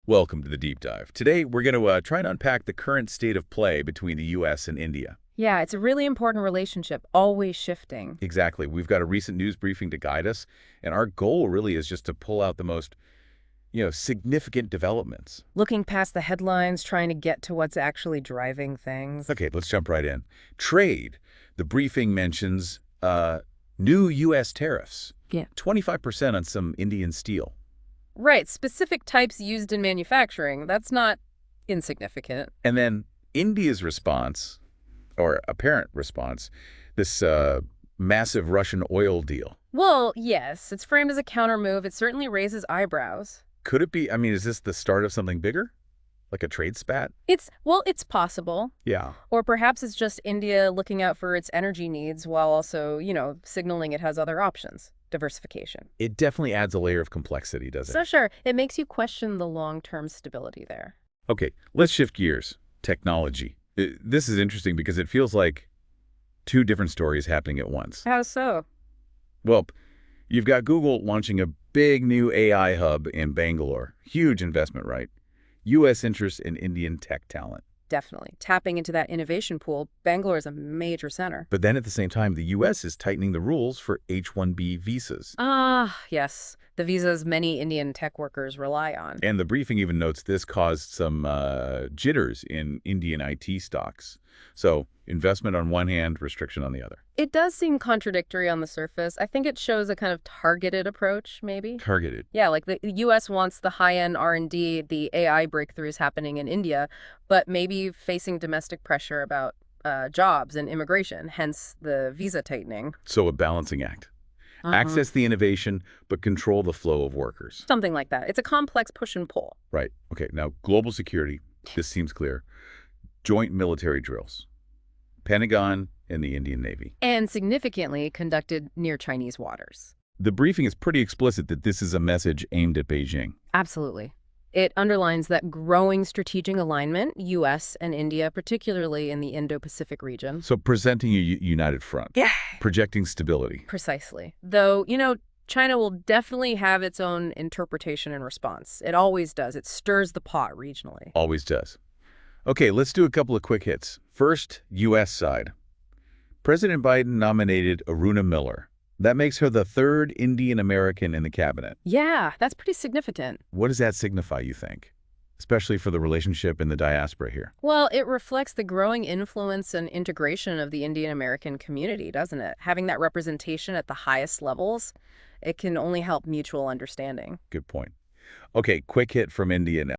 Welcome to the deep dive. Today, we're going to try and unpack the current state of play between the U.S. and India. Yeah, it's a really important relationship, always shifting. Exactly. We've got a recent news briefing to guide us, and our goal really is just to pull out the most, significant developments. Looking past the headlines, trying to get to what's actually driving things. Okay, let's jump right in. Trade. The briefing mentions new U.S. tariffs. Yeah. 25% on some Indian steel. Right, specific types used in manufacturing. That's not insignificant. And then India's response, or apparent response, this massive Russian oil deal. Well, yes, it's framed as a counter move. It certainly raises eyebrows. Could it be, is this the start of something bigger? Like a trade spat? It's possible. Yeah. Or perhaps it's just India looking out for its energy needs while also, signaling it has other options. Diversification. It definitely adds a layer of complexity, doesn't So it? sure, it makes you question the long-term stability there. Okay, let's shift gears. Technology. This is interesting because it feels like two different stories happening at once. How so? Well, you've got Google launching a big new AI hub in Bangalore. Huge investment, right? U.S. interest in Indian tech talent. Definitely. Tapping into that innovation pool, Bangalore is a major center. But then at the same time, the U.S. is tightening the rules for H-1B visas. Yes. The visas many Indian tech workers rely on. And the briefing even notes this caused some jitters in Indian IT stocks. So investment on one hand, restriction on the other. It does seem contradictory on the surface. I think it shows a kind of targeted approach, maybe. Targeted. Yeah, like the U.S. wants the high-end R&D, the AI breakthroughs happening in India, but maybe facing domestic pressure about jobs and immigration, hence the visa tightening. So a balancing act. Access the innovation, but control the flow of workers. Something like that. It's a complex push and pull. Right. Okay. Now, global security. This seems clear. Joint military drills. Pentagon and the Indian Navy. And significantly conducted near Chinese waters. The briefing is pretty explicit that this is a message aimed at Beijing. Absolutely. It underlines that growing strategic alignment, U.S. and India, particularly in the Indo-Pacific region. So presenting a united front. Yeah. Projecting stability. Precisely. Though, China will definitely have its own interpretation and response. It always does. It stirs the pot regionally. Always does. Okay, let's do a couple of quick hits. First, U.S. side. President Biden nominated Aruna Miller. That makes her the third Indian American in the cabinet. Yeah, that's pretty significant. What does that signify, you think? Especially for the relationship in the diaspora here. Well, it reflects the growing influence and integration of the Indian American community, doesn't it? Having that representation at the highest levels, it can only help mutual understanding. Good point. Okay, quick hit from India now.